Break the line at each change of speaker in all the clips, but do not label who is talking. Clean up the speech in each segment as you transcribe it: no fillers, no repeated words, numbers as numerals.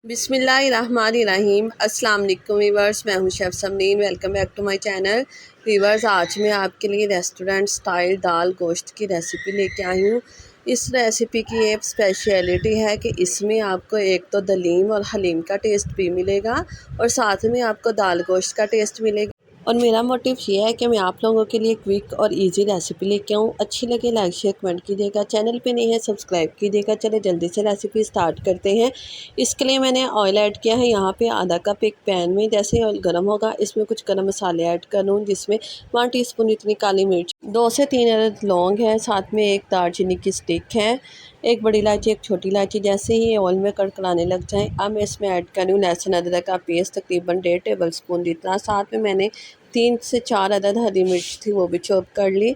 बिस्मिल्लाहिर्रहमानिर्रहीम। अस्सलाम वालेकुम वीवर्स, मैं हूं chef Samreen. Welcome back to my channel. Viewers, आज मैं आपके लिए रेस्टोरेंट स्टाइल दाल गोश्त की रेसिपी लेके आई हूं। इस रेसिपी की एक स्पेशलिटी है कि इसमें आपको एक तो दलीम और हलीम का टेस्ट भी मिलेगा और साथ में आपको दाल गोश्त का टेस्ट मिलेगा। और मेरा मोटिव ये है कि मैं आप लोगों के लिए क्विक और इजी रेसिपी लेके आऊँ। अच्छी लगे लाइक शेयर कमेंट कीजिएगा, चैनल पे नहीं है सब्सक्राइब कीजिएगा। चले जल्दी से रेसिपी स्टार्ट करते हैं। इसके लिए मैंने ऑयल ऐड किया है यहाँ पे आधा कप एक पैन में। जैसे ही ऑयल गर्म होगा इसमें कुछ गर्म मसाले ऐड करूँ, जिसमें 1 टीस्पून इतनी काली मिर्च, 2 से 3 अदद लौंग है, साथ में एक दालचीनी की स्टिक है, एक बड़ी इलायची, एक छोटी इलायची। जैसे ही ऑयल में कड़कड़ाने लग जाए अब मैं इसमें ऐड कर रही हूँ लहसुन अदरक का पेस्ट, तकरीबन 1.5 टेबल स्पून जितना। साथ में मैंने 3 से 4 अदद हरी मिर्च थी, वो भी चॉप कर ली।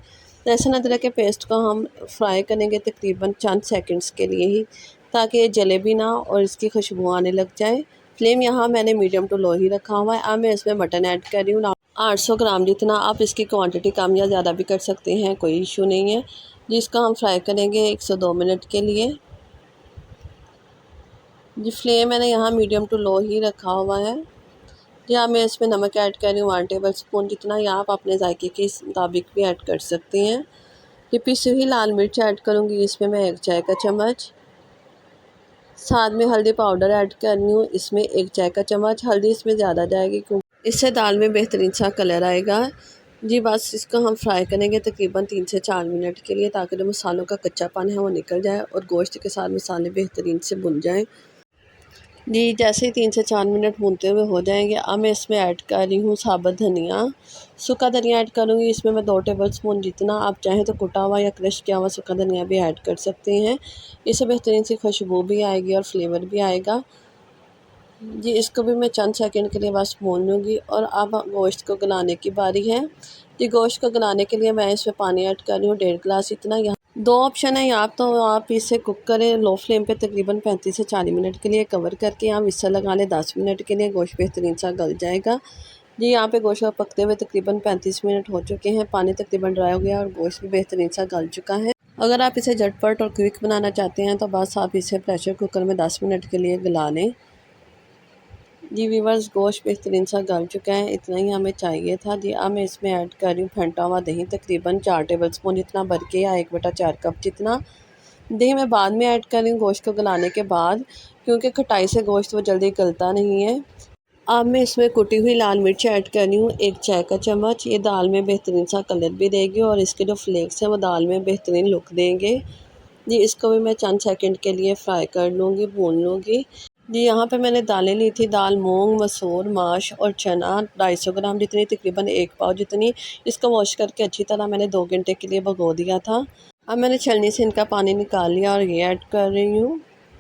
लहसुन अदरक के पेस्ट को हम फ्राई करेंगे तकरीबन चंद सेकंड्स के लिए ही, ताकि ये जले भी ना और इसकी खुशबू आने लग जाए। फ्लेम यहाँ मैंने मीडियम टू लो ही रखा हुआ है। अब मैं इसमें मटन ऐड कर रही हूँ 800 ग्राम जितना। आप इसकी क्वांटिटी कम या ज़्यादा भी कर सकते हैं, कोई इशू नहीं है। जिसको हम फ्राई करेंगे 102 मिनट के लिए। जी, फ्लेम मैंने यहाँ मीडियम टू लो ही रखा हुआ है। या मैं इसमें नमक ऐड कर रही हूँ 1 टेबल स्पून जितना, या आप अपने जायके के मुताबिक भी ऐड कर सकती हैं। ये पिसी हुई लाल मिर्च ऐड करूँगी इसमें मैं 1 चाय का चम्मच। साथ में हल्दी पाउडर ऐड करनी हूँ इसमें 1 चाय का चम्मच। हल्दी इसमें ज़्यादा जाएगी क्योंकि इससे दाल में बेहतरीन सा कलर आएगा। जी, बस इसको हम फ्राई करेंगे तकरीबन 3 से 4 मिनट के लिए, ताकि जो मसालों का कच्चापन है वो निकल जाए और गोश्त के साथ मसाले बेहतरीन से भुन जाएँ। जी, जैसे ही 3 से 4 मिनट भूनते हुए हो जाएंगे अब मैं इसमें ऐड कर रही हूँ साबुत धनिया। सूखा धनिया ऐड करूँगी इसमें मैं 2 टेबल स्पून जितना। आप चाहें तो कुटा हुआ या क्रश किया हुआ सूखा धनिया भी ऐड कर सकते हैं। इससे बेहतरीन सी खुशबू भी आएगी और फ्लेवर भी आएगा। जी, इसको भी मैं चंद सेकंड के लिए बस भून लूँगी। और अब गोश्त को गलाने की बारी है। जी, गोश्त को गलाने के लिए मैं इसमें पानी ऐड कर रही हूँ 1.5 गिलास इतना। यहाँ 2 ऑप्शन है, या तो आप इसे कुक करें लो फ्लेम पे तकरीबन 35 से 40 मिनट के लिए कवर करके, या विसल लगा लें 10 मिनट के लिए, गोश्त बेहतरीन सा गल जाएगा। जी, यहाँ पे गोश्त पकते हुए तकरीबन 35 मिनट हो चुके हैं। पानी तकरीबन ड्राई हो गया और गोश्त भी बेहतरीन सा गल चुका है। अगर आप इसे झटपट और क्विक बनाना चाहते हैं तो बस आप इसे प्रेशर कुकर में 10 मिनट के लिए गला लें। जी वीवर्स, गोश्त बेहतरीन सा गल चुका है, इतना ही हमें चाहिए था। जी, अब मैं इसमें ऐड कर रही हूँ फेंटा हुआ दही, तकरीबन 4 टेबल स्पून जितना भर के, या 1/4 कप जितना। दही मैं बाद में ऐड कर रही हूँ गोश्त को गलाने के बाद, क्योंकि खटाई से गोश्त वो जल्दी गलता नहीं है। अब मैं इसमें कुटी हुई लाल मिर्च ऐड कर रही हूँ 1 चाय का चम्मच। ये दाल में बेहतरीन सा कलर भी देगी और इसके जो फ्लेक्स हैं वो दाल में बेहतरीन लुक देंगे। जी, इसको भी मैं चंद सेकंड के लिए फ्राई कर लूँगी, भून लूँगी। जी, यहाँ पे मैंने दालें ली थी, दाल मूंग, मसूर, माश और चना 250 ग्राम जितनी, तकरीबन 1 पाव जितनी। इसको वॉश करके अच्छी तरह मैंने 2 घंटे के लिए भिगो दिया था। अब मैंने छलनी से इनका पानी निकाल लिया और ये ऐड कर रही हूँ।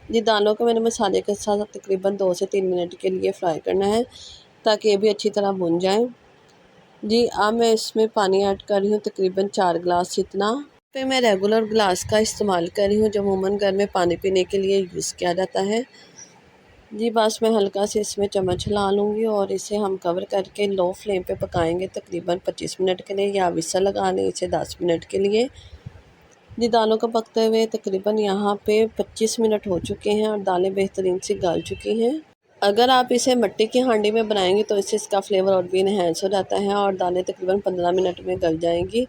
जी, दालों को मैंने मसाले के साथ तकरीबन 2 से 3 मिनट के लिए फ्राई करना है, ताकि ये भी अच्छी तरह भुन जाए। जी, अब मैं इसमें पानी ऐड कर रही हूँ तकरीबन 4 गिलास जितना। पे मैं रेगुलर गिलास का इस्तेमाल कर रही हूँ, जो अमूमन घर में पानी पीने के लिए यूज़ किया जाता है। जी, बस मैं हल्का से इसमें चम्मच हिला लूँगी और इसे हम कवर करके लो फ्लेम पे पकाएंगे तकरीबन 25 मिनट के लिए, या विसल लगा लें इसे 10 मिनट के लिए। जी, दालों को पकते हुए तकरीबन यहाँ पे 25 मिनट हो चुके हैं और दालें बेहतरीन सी गल चुकी हैं। अगर आप इसे मिट्टी की हांडी में बनाएंगे तो इससे इसका फ्लेवर और भी इन्हेंस हो जाता है और दालें तकरीबन 15 मिनट में गल जाएंगी।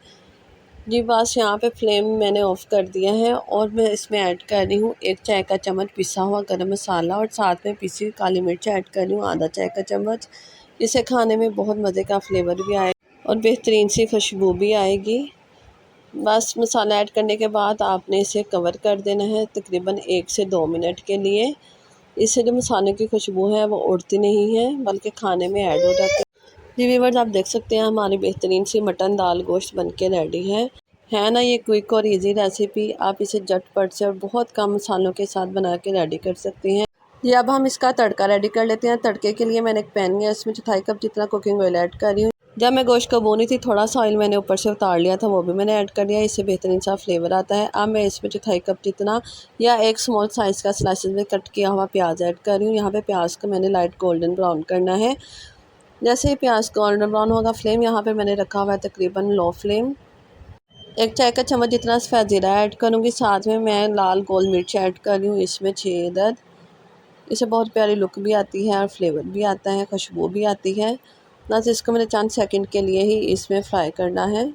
जी, बस यहाँ पे फ्लेम मैंने ऑफ़ कर दिया है और मैं इसमें ऐड कर रही हूँ 1 चाय का चम्मच पिसा हुआ गरम मसाला, और साथ में पिसी हुई काली मिर्च ऐड कर रही हूँ आधा चाय का चम्मच। इसे खाने में बहुत मज़े का फ्लेवर भी आएगा और बेहतरीन सी खुशबू भी आएगी। बस मसाला ऐड करने के बाद आपने इसे कवर कर देना है तकरीबन 1 से 2 मिनट के लिए। इससे जो मसाले की खुशबू है वो उड़ती नहीं है, बल्कि खाने में ऐड हो जाती है। जी व्यूअर्स, आप देख सकते हैं हमारी बेहतरीन सी मटन दाल गोश्त बनके रेडी है ना। ये क्विक और इजी रेसिपी, आप इसे झटपट से और बहुत कम मसालों के साथ बना के रेडी कर सकती हैं। जी, अब हम इसका तड़का रेडी कर लेते हैं। तड़के के लिए मैंने एक पैन लिया, इसमें 1/4 कप जितना कुकिंग ऑयल ऐड कर रही हूँ। जब मैं गोश्त को भूनी थी थोड़ा सा ऑयल मैंने ऊपर से उतार लिया था, वो भी मैंने ऐड कर लिया, इससे बेहतरीन सा फ्लेवर आता है। अब मैं इसमें 1/4 कप जितना, या एक स्मॉल साइज़ का स्लाइसेस में कट किया हुआ प्याज ऐड कर रही हूँ। यहाँ पे प्याज को मैंने लाइट गोल्डन ब्राउन करना है। जैसे ही प्याज गोल्डन ब्राउन होगा, फ्लेम यहाँ पे मैंने रखा हुआ है तकरीबन लो फ्लेम। 1 चाय का चम्मच जितना सफ़ेद ज़ीरा ऐड करूँगी, साथ में मैं लाल गोल मिर्च ऐड कर रही हूँ इसमें 6 अदद। इससे बहुत प्यारी लुक भी आती है और फ्लेवर भी आता है, खुशबू भी आती है। बस इसको मैंने चंद सेकंड के लिए ही इसमें फ्राई करना है।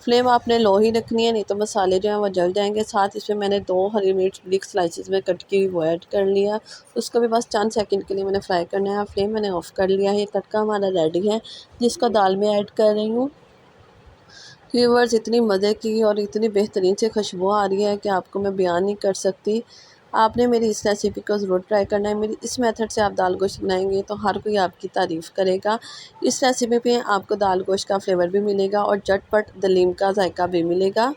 फ्लेम आपने लो ही रखनी है, नहीं तो मसाले जो हैं वो जल जाएंगे। साथ इसमें मैंने 2 हरी मिर्च बारीक स्लाइसेस में कट की हुई वो ऐड कर लिया। उसको भी बस चंद सेकंड के लिए मैंने फ्राई करना है। फ्लेम मैंने ऑफ़ कर लिया है। ये तड़का हमारा रेडी है जिसको दाल में ऐड कर रही हूँ। व्यूअर्स, इतनी मज़े की और इतनी बेहतरीन से खुशबू आ रही है कि आपको मैं बयान नहीं कर सकती। आपने मेरी इस रेसिपी को ज़रूर ट्राई करना है। मेरी इस मेथड से आप दाल गोश्त बनाएंगे तो हर कोई आपकी तारीफ़ करेगा। इस रेसिपी पे आपको दाल गोश्त का फ्लेवर भी मिलेगा और झटपट दलीम का जायका भी मिलेगा।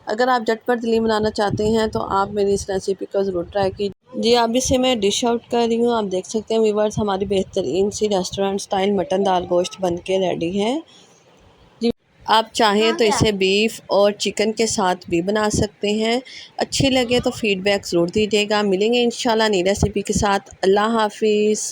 अगर आप झटपट दलीम बनाना चाहते हैं तो आप मेरी इस रेसिपी को ज़रूर ट्राई कीजिए। जी, अब इसे मैं डिश आउट कर रही हूँ। आप देख सकते हैं व्यूअर्स, हमारी बेहतरीन सी रेस्टोरेंट स्टाइल मटन दाल गोश्त बन के रेडी है। आप चाहें तो इसे बीफ और चिकन के साथ भी बना सकते हैं। अच्छी लगे तो फीडबैक ज़रूर दीजिएगा। मिलेंगे इंशाल्लाह नई रेसिपी के साथ। अल्लाह हाफ़िज़।